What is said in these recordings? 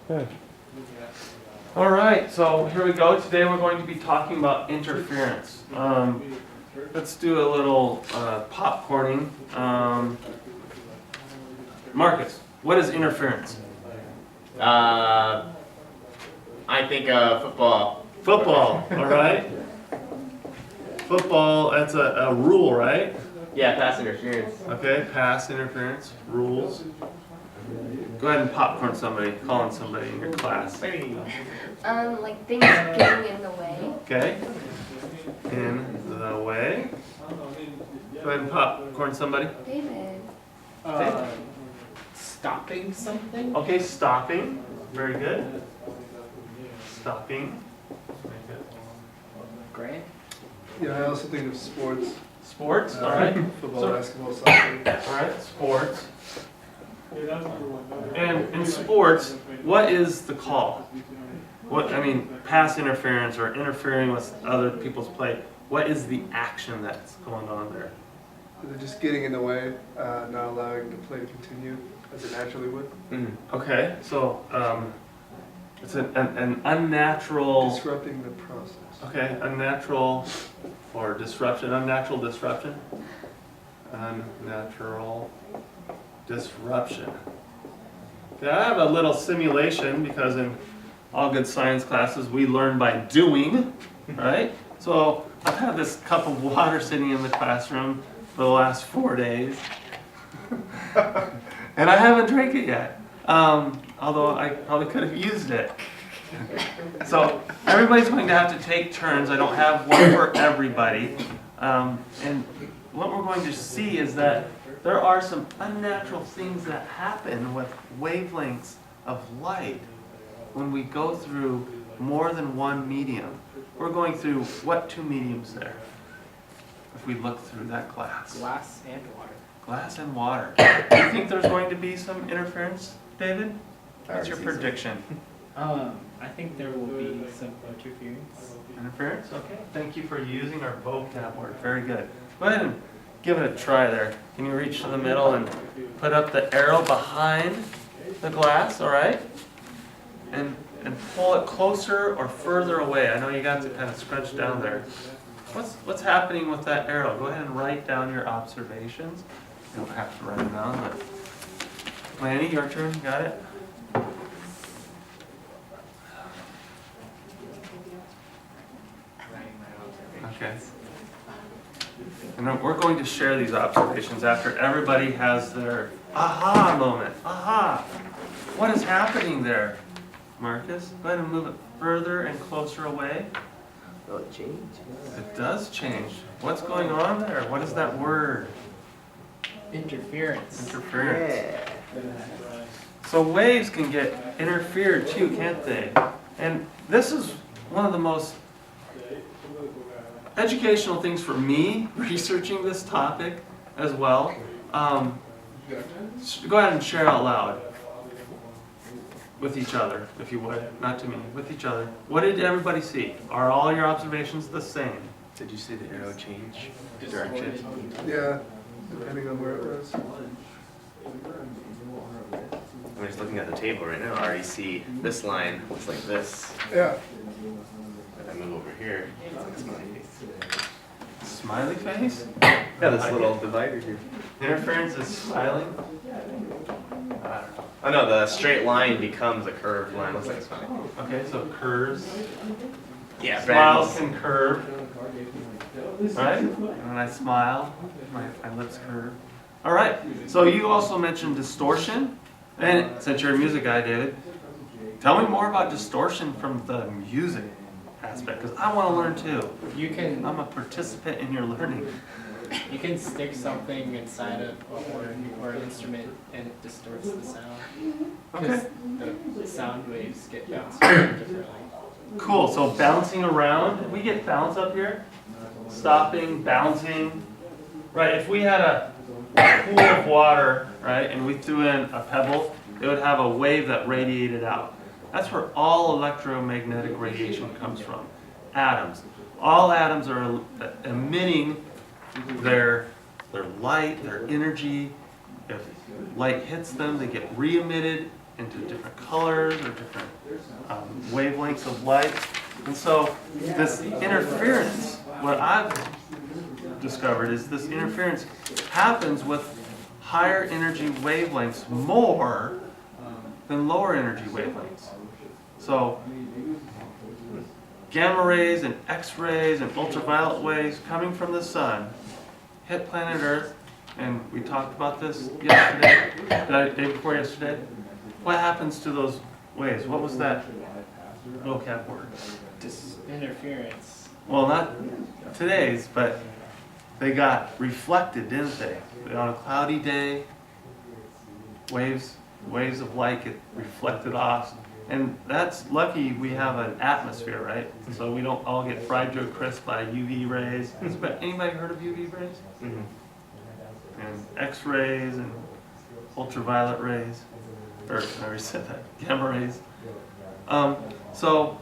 Good. All right, so here we go. Today we're going to be talking about interference. Let's do a little popcorning. Marcus, what is interference? I think football. Football, all right. Football, that's a rule, right? Yeah, pass interference. Okay, pass interference, rules. Go ahead and popcorn somebody, call on somebody in your class. Like things getting in the way. Okay, in the way. Go ahead and popcorn somebody. David. Stopping something? Okay, stopping. Very good. Stopping. Very good. Grant? Yeah, I also think of sports. Sports, all right. Football, So- basketball, soccer. All right, sports. And in sports, what is the call? Pass interference or interfering with other people's play. What is the action that's going on there? They're just getting in the way, not allowing the play to continue as it naturally would. Okay, so it's an unnatural. Disrupting the process. Okay, unnatural or disruption. Unnatural disruption. Unnatural disruption. Okay, I have a little simulation because in all good science classes we learn by doing, right? So I've had this cup of water sitting in the classroom for the last 4 days, and I haven't drank it yet. Although I probably could have used it. So everybody's going to have to take turns. I don't have one for everybody. And what we're going to see is that there are some unnatural things that happen with wavelengths of light when we go through more than one medium. We're going through what two mediums there? If we look through that glass. Glass and water. Glass and water. Do you think there's going to be some interference, David? What's your prediction? I think there will be some interference. Interference? Okay. Thank you for using our vocab word. Very good. Go ahead and give it a try there. Can you reach to the middle and put up the arrow behind the glass, all right? And pull it closer or further away. I know you got to kind of scrunch down there. What's happening with that arrow? Go ahead and write down your observations. You don't have to write them down, but Lanny, your turn. You got it? Okay. And then we're going to share these observations after everybody has their aha moment. Aha! What is happening there? Marcus, go ahead and move it further and closer away. Will it change? It does change. What's going on there? What is that word? Interference. Interference. So waves can get interfered too, can't they? And this is one of the most educational things for me, researching this topic as well. Go ahead and share out loud with each other, if you would. Not to me, with each other. What did everybody see? Are all your observations the same? Did you see the arrow change direction? Yeah, depending on where it was. I'm just looking at the table right now. I already see this line looks like this. Yeah. If I move over here, it's like a smiley face. Smiley face? Yeah, this little divider here. Interference is smiling? Oh no, the straight line becomes a curved line. Looks like a smiley. Okay, so curves. Yeah, Smiles can curve. Right? And when I smile, my lips curve. All right. So you also mentioned distortion. And since you're a music guy, David, tell me more about distortion from the music aspect, because I want to learn too. You can I'm a participant in your learning. stick something inside of a horn or an instrument and it distorts the sound. Okay. Because the sound waves get bounced around differently. Cool. So bouncing around. We get bounce up here. Stopping, bouncing. Right. If we had a pool of water, right, and we threw in a pebble, it would have a wave that radiated out. That's where all electromagnetic radiation comes from. Atoms. All atoms are emitting their light, their energy. If light hits them, they get re-emitted into different colors or different wavelengths of light. And so this interference, what I've discovered is this interference happens with higher energy wavelengths more than lower energy wavelengths. So gamma rays and X-rays and ultraviolet waves coming from the sun hit planet Earth, and we talked about this yesterday, the day before yesterday. What happens to those waves? What was that vocab word? Interference. Well, not today's, but they got reflected, didn't they? On a cloudy day, waves of light get reflected off. And that's lucky we have an atmosphere, right? So we don't all get fried to a crisp by UV rays. Anybody heard of UV rays? And X-rays and ultraviolet rays. Or I already said that, gamma rays. So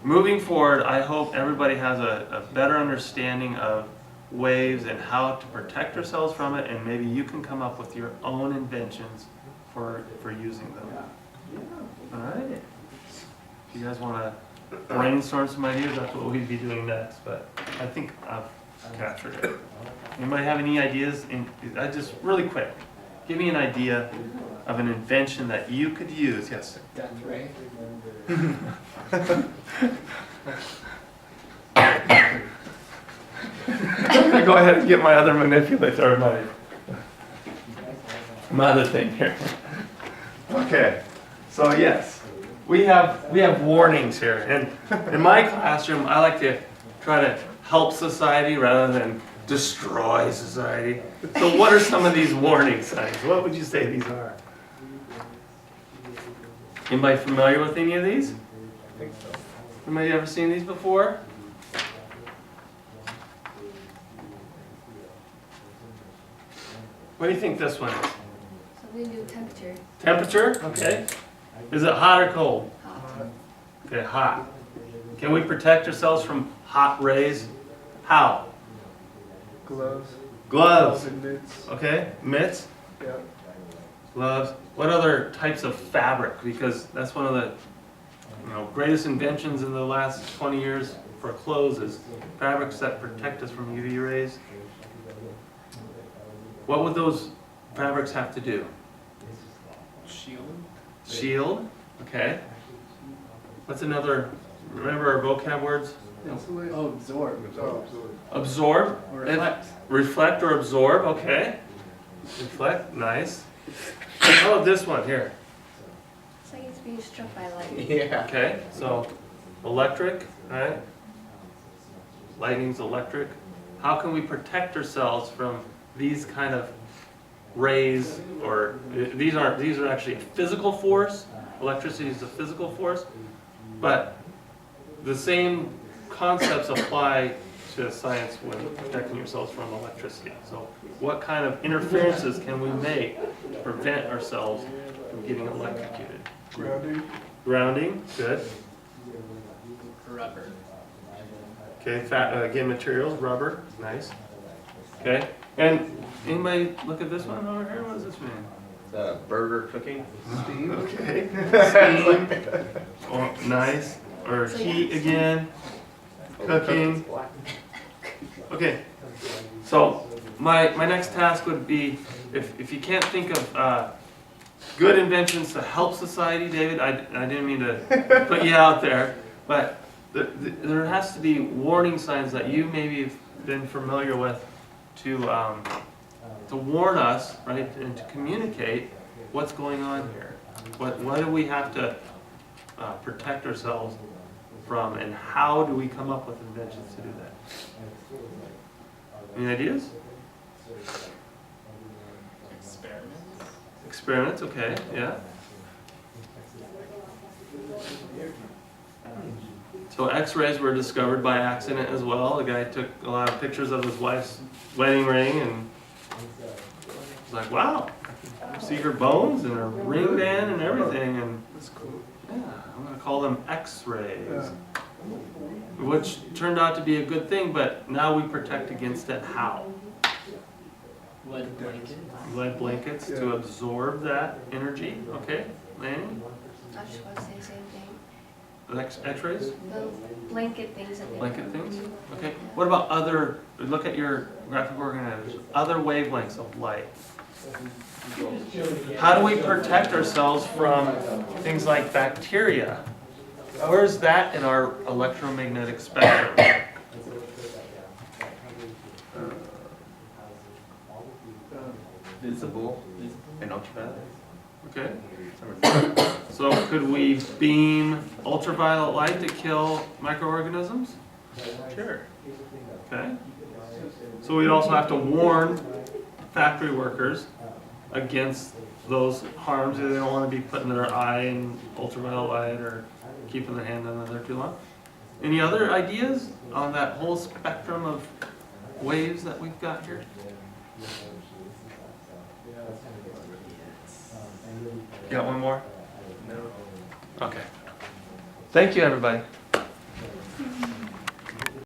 moving forward, I hope everybody has a better understanding of waves and how to protect ourselves from it, and maybe you can come up with your own inventions for using them. All right. If you guys want to brainstorm some ideas, that's what we'd be doing next. But I think I've captured it. Anybody have any ideas? Just really quick, give me an idea of an invention that you could use. Yes. Death ray. I'm gonna go ahead and get my other manipulator, or my other thing here. Okay. So yes, we have warnings here, and in my classroom, I like to try to help society rather than destroy society. So what are some of these warning signs? What would you say these are? Anybody familiar with any of these? I think so. Anybody ever seen these before? What do you think this one is? Something to do with temperature. Temperature? Okay. Is it hot or cold? Hot. Okay, hot. Can we protect ourselves from hot rays? How? Gloves. Gloves. And mitts. Okay, mitts, Yeah. gloves. What other types of fabric? Because that's one of the greatest inventions in the last 20 years for clothes is fabrics that protect us from UV rays. What would those fabrics have to do? Shield. Shield. Okay. What's another? Remember our vocab words? Insulate. Oh, absorb. Oh, Absorb. Or reflect. Reflect or absorb. Okay. Reflect. Nice. How about this one here? It's like it's being struck by lightning. Yeah. Okay. So electric. Right. Lightning's electric. How can we protect ourselves from these kind of rays? Or these are actually a physical force. Electricity is a physical force, but the same concepts apply to science when protecting yourselves from electricity. So what kind of interferences can we make to prevent ourselves from getting electrocuted? Grounding. Grounding, good. Rubber. Okay, again, materials, rubber, nice. Okay, and anybody look at this one over here? What does this mean? Burger cooking. Steam. Okay, steam, oh, nice, or So, heat yeah. again, cooking. Okay, so my next task would be, if you can't think of good inventions to help society, David, I didn't mean to put you out there, but there has to be warning signs that you maybe have been familiar with to warn us, right, and to communicate what's going on here. What do we have to protect ourselves from, and how do we come up with inventions to do that? Any ideas? Experiments. Experiments, okay, yeah. So X-rays were discovered by accident as well. The guy took a lot of pictures of his wife's wedding ring and was like, wow, I can see her bones and her ring band and everything. And That's cool. yeah, I'm gonna call them X-rays. Yeah. Which turned out to be a good thing, but now we protect against it. How? Lead blanket. Lead blankets to absorb that energy, okay? Lanny? I just want to say the same thing. X-rays? The blanket things that they Blanket put. things? Okay. What about other, look at your graphic organizers, other wavelengths of light? How do we protect ourselves from things like bacteria? Where's that in our electromagnetic spectrum? Visible and ultraviolet. Okay. So could we beam ultraviolet light to kill microorganisms? Sure. Okay. So we'd also have to warn factory workers against those harms. They don't want to be putting their eye in ultraviolet light or keeping their hand in there too long. Any other ideas on that whole spectrum of waves that we've got here? Got one more? No. Okay. Thank you, everybody.